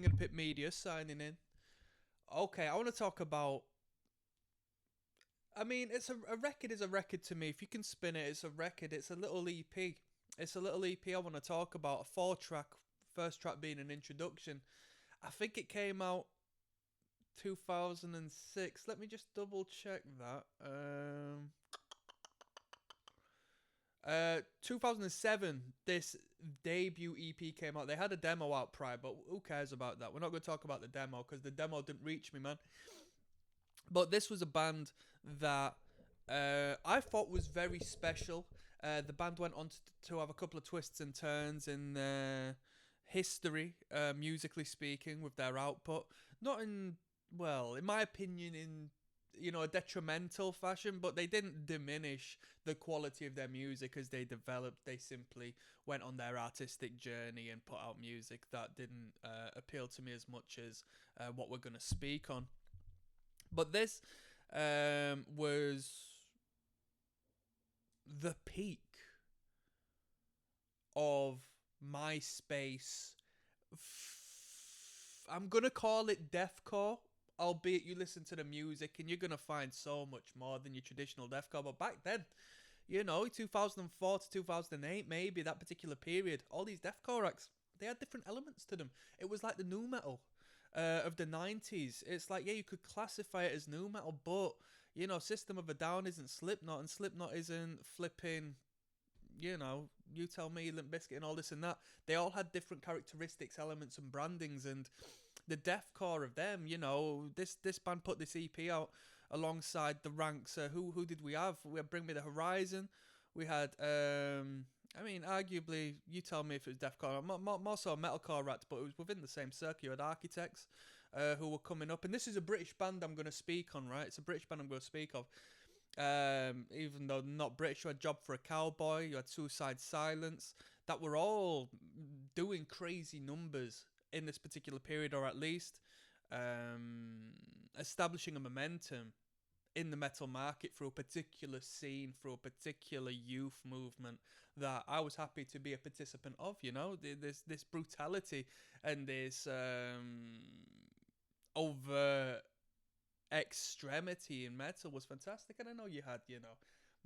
King of the Pit Media signing in. Okay, I want to talk about. I mean, it's a record is a record to me. If you can spin it, it's a record. It's a little EP. It's a little EP I want to talk about. A 4 track, first track being an introduction. I think it came out 2006. Let me just double check that. 2007, this debut EP came out. They had a demo out prior, but who cares about that? We're not going to talk about the demo because the demo didn't reach me, man. But this was a band that I thought was very special. The band went on to have a couple of twists and turns in their history, musically speaking, with their output. Not in, well, in my opinion, in a detrimental fashion, but they didn't diminish the quality of their music as they developed. They simply went on their artistic journey and put out music that didn't appeal to me as much as what we're going to speak on. But this was the peak of MySpace. I'm going to call it deathcore, albeit you listen to the music and you're going to find so much more than your traditional deathcore. But back then, 2004 to 2008, maybe that particular period, all these deathcore acts, they had different elements to them. It was like the nu metal of the 90s. It's like, yeah, you could classify it as nu metal, but, System of a Down isn't Slipknot, and Slipknot isn't flipping, you tell me, Limp Bizkit and all this and that. They all had different characteristics, elements, and brandings, and the deathcore of them, this band put this EP out alongside the ranks. Who did we have? We had Bring Me the Horizon. We had, arguably, you tell me if it was deathcore, more so metalcore act, but it was within the same circle. You had Architects, who were coming up, and this is a British band I'm going to speak on, right? It's a British band I'm going to speak of. Even though not British, you had Job for a Cowboy, you had Suicide Silence, that were all doing crazy numbers in this particular period, or at least establishing a momentum in the metal market through a particular scene, through a particular youth movement that I was happy to be a participant of. This brutality and this overt extremity in metal was fantastic. And I know you had,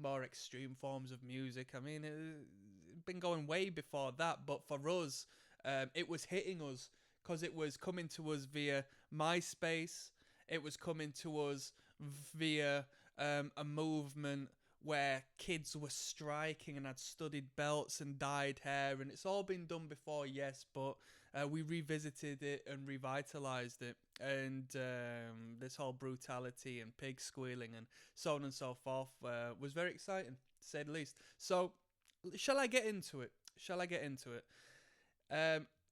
more extreme forms of music. I mean, it's been going way before that, but for us, it was hitting us because it was coming to us via MySpace. It was coming to us via a movement where kids were striking and had studded belts and dyed hair, and it's all been done before, yes, but we revisited it and revitalized it. And this whole brutality and pig squealing and so on and so forth was very exciting, to say the least. So, shall I get into it?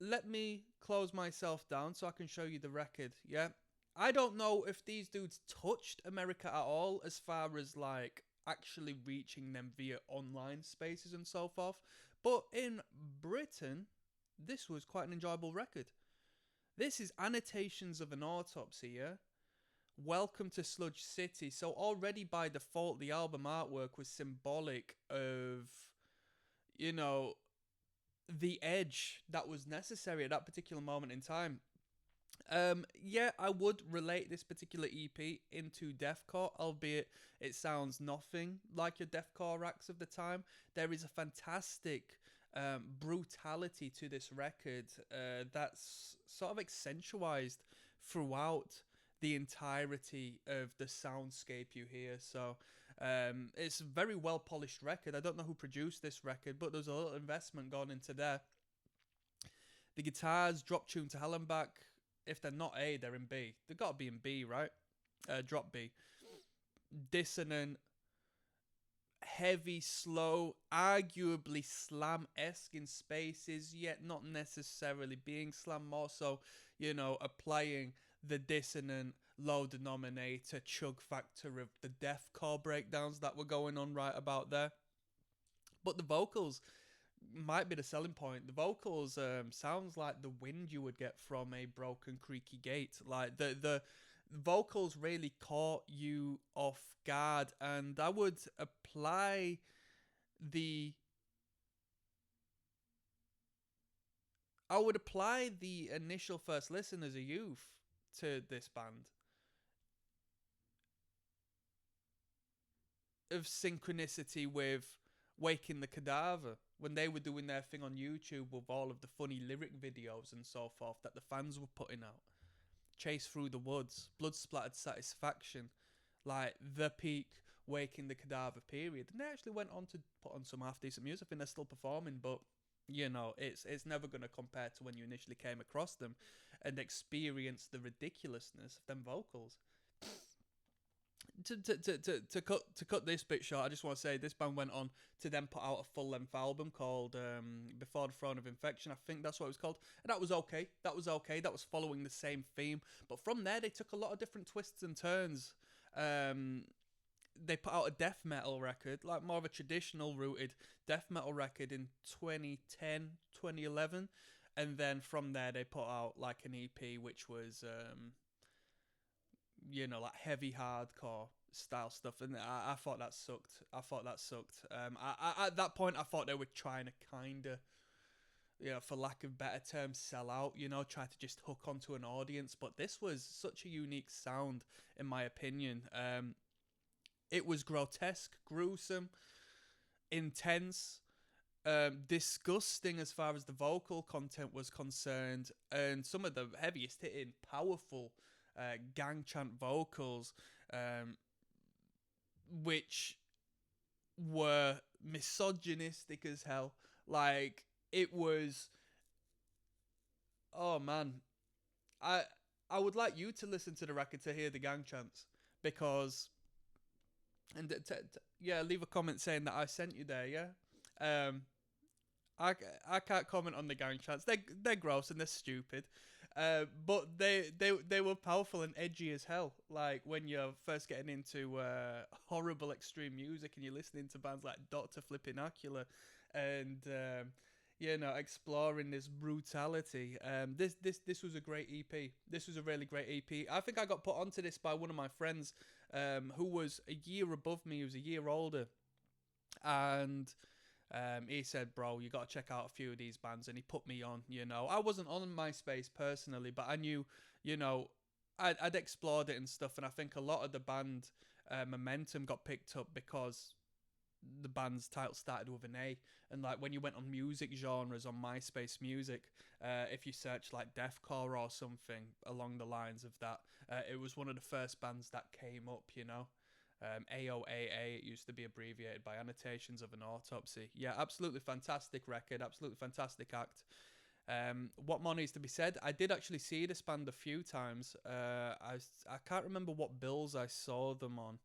Let me close myself down so I can show you the record, yeah? I don't know if these dudes touched America at all as far as, like, actually reaching them via online spaces and so forth. But in Britain, this was quite an enjoyable record. This is Annotations of an Autopsy, yeah? Welcome to Sludge City. So already by default, the album artwork was symbolic of, the edge that was necessary at that particular moment in time. I would relate this particular EP into deathcore, albeit it sounds nothing like your deathcore acts of the time. There is a fantastic brutality to this record that's sort of accentuated throughout the entirety of the soundscape you hear. So it's a very well polished record. I don't know who produced this record, but there's a little investment gone into there. The guitars, drop tune to hell and back. If they're not A, they're in B. They've got to be in B, right? Drop B. Dissonant, heavy, slow, arguably slam-esque in spaces, yet not necessarily being slam, more so, applying the dissonant, low denominator, chug factor of the deathcore breakdowns that were going on right about there. But the vocals might be the selling point. The vocals sounds like the wind you would get from a broken creaky gate. Like the vocals really caught you off guard, and I would apply the I would apply the initial first listen as a youth to this band of synchronicity with Waking the Cadaver when they were doing their thing on YouTube with all of the funny lyric videos and so forth that the fans were putting out. Chase Through the Woods, Blood Splattered Satisfaction, like the peak Waking the Cadaver period. And they actually went on to put on some half decent music. I think they're still performing, but you know, it's never going to compare to when you initially came across them and experienced the ridiculousness of them vocals. To cut this bit short, I just want to say this band went on to then put out a full length album called Before the Throne of Infection. I think that's what it was called, and that was okay. That was okay. That was following the same theme, but from there they took a lot of different twists and turns. They put out a death metal record, like more of a traditional rooted death metal record in 2010, 2011, and then from there they put out like an EP which was you know, like heavy hardcore style stuff, and I thought that sucked. At that point, I thought they were trying to kind of, you know, for lack of better terms, sell out. You know, try to just hook onto an audience. But this was such a unique sound, in my opinion. It was grotesque, gruesome, intense. Disgusting as far as the vocal content was concerned, and some of the heaviest hitting, powerful gang chant vocals, which were misogynistic as hell. Like, it was, oh man, I I would like you to listen to the record to hear the gang chants, because, and yeah, leave a comment saying that I sent you there. Yeah, I can't comment on the gang chants. They're gross and they're stupid. But they were powerful and edgy as hell. Like when you're first getting into horrible extreme music and you're listening to bands like Dr. Flippin' Acula and you know, exploring this brutality. This was a great EP. This was a really great EP. I think I got put onto this by one of my friends who was a year above me. He was a year older, and he said, "Bro, you got to check out a few of these bands," and he put me on. You know, I wasn't on MySpace personally, but I knew, you know, I'd explored it and stuff, and I think a lot of the band momentum got picked up because the band's title started with an A, and like when you went on music genres on MySpace Music, if you search like deathcore or something along the lines of that, it was one of the first bands that came up. You know. AOAA, it used to be abbreviated by Annotations of an Autopsy. Yeah, absolutely fantastic record, absolutely fantastic act. What more needs to be said? I did actually see this band a few times. I can't remember what bills I saw them on.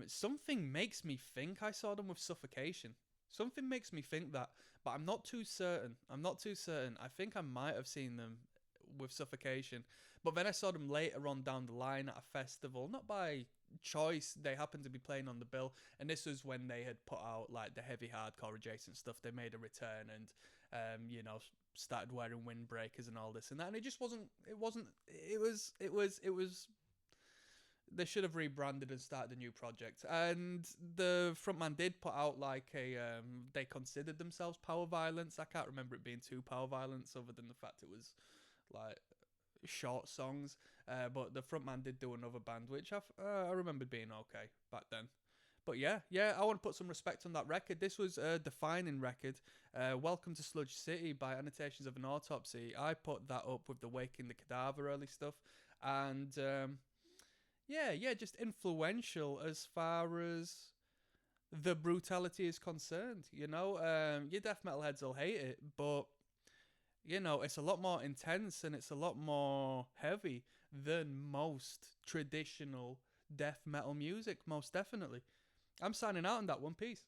Something makes me think I saw them with Suffocation. Something makes me think that, but I'm not too certain. I think I might have seen them with Suffocation, but then I saw them later on down the line at a festival, not by choice. They happened to be playing on the bill, and this was when they had put out like the heavy hardcore adjacent stuff. They made a return and you know, started wearing windbreakers and all this and that, and it just wasn't. It was. They should have rebranded and started a new project. And the frontman did put out like a they considered themselves Power Violence. I can't remember it being too Power Violence, other than the fact it was like short songs. But the frontman did do another band, which I remembered being okay back then. But yeah, I want to put some respect on that record. This was a defining record. Welcome to Sludge City by Annotations of an Autopsy. I put that up with the Waking the Cadaver early stuff. And yeah, just influential as far as the brutality is concerned. You know, your death metal heads will hate it, but you know, it's a lot more intense and it's a lot more heavy than most traditional death metal music, most definitely. I'm signing out on that. One piece.